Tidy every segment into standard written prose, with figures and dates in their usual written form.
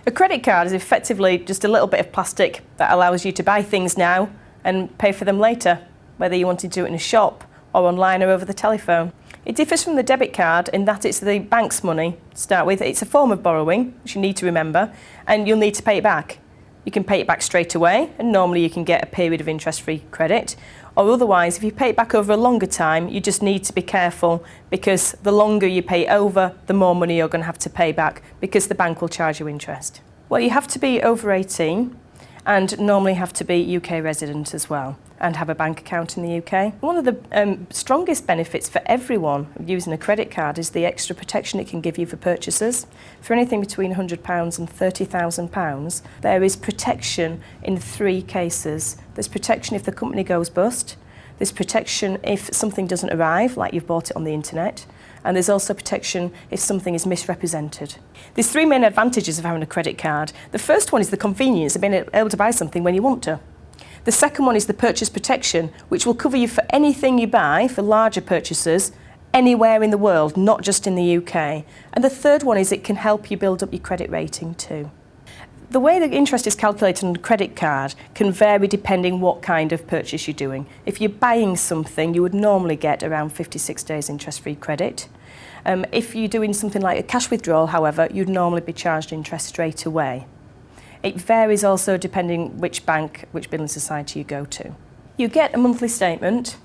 A credit card is effectively just a little bit of plastic that allows you to buy things now and pay for them later, whether you wanted to do it in a shop or online or over the telephone. It differs from the debit card in that it's the bank's money to start with. It's a form of borrowing, which you need to remember, and you'll need to pay it back. You can pay it back straight away, and normally you can get a period of interest-free credit. Or otherwise, if you pay it back over a longer time, you just need to be careful, because the longer you pay it over, the more money you're going to have to pay back, because the bank will charge you interest. Well, you have to be over 18 and normally have to be UK resident as well and have a bank account in the UK. One of the strongest benefits for everyone of using a credit card is the extra protection it can give you for purchases. For anything between £100 and £30,000, there is protection in 3 cases. There's protection if the company goes bust, there's protection if something doesn't arrive, like you've bought it on the internet, and there's also protection if something is misrepresented. There's 3 main advantages of having a credit card. The first one is the convenience of being able to buy something when you want to. The second one is the purchase protection, which will cover you for anything you buy for larger purchases anywhere in the world, not just in the UK. And the third one is it can help you build up your credit rating too. The way the interest is calculated on a credit card can vary depending what kind of purchase you're doing. If you're buying something, you would normally get around 56 days interest-free credit. If you're doing something like a cash withdrawal, however, you'd normally be charged interest straight away. It varies also depending which bank, which billing society you go to. You get a monthly statement,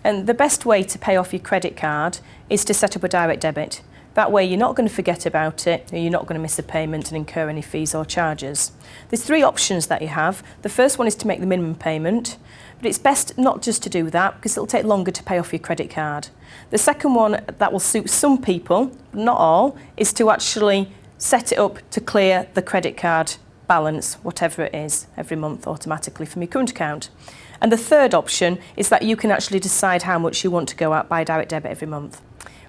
and the best way to pay off your credit card is to set up a direct debit. That way you're not going to forget about it, you're not going to miss a payment and incur any fees or charges. There's 3 options that you have. The first one is to make the minimum payment, but it's best not just to do that because it'll take longer to pay off your credit card. The second one that will suit some people, but not all, is to actually set it up to clear the credit card balance, whatever it is, every month automatically from your current account. And the third option is that you can actually decide how much you want to go out by direct debit every month.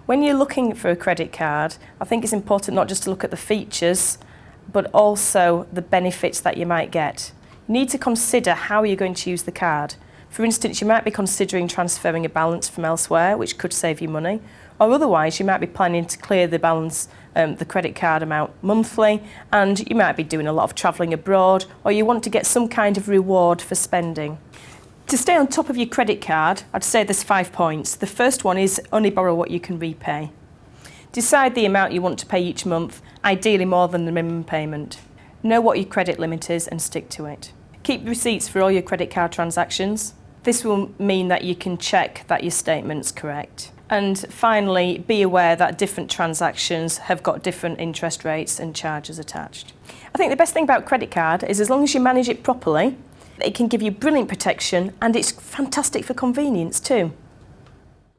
When you're looking for a credit card, I think it's important not just to look at the features, but also the benefits that you might get. You need to consider how you're going to use the card. For instance, you might be considering transferring a balance from elsewhere, which could save you money, or otherwise you might be planning to clear the balance, the credit card amount monthly, and you might be doing a lot of travelling abroad, or you want to get some kind of reward for spending. To stay on top of your credit card, I'd say there's 5 points. The first one is only borrow what you can repay. Decide the amount you want to pay each month, ideally more than the minimum payment. Know what your credit limit is and stick to it. Keep receipts for all your credit card transactions. This will mean that you can check that your statement's correct. And finally, be aware that different transactions have got different interest rates and charges attached. I think the best thing about credit card is as long as you manage it properly, it can give you brilliant protection and it's fantastic for convenience too.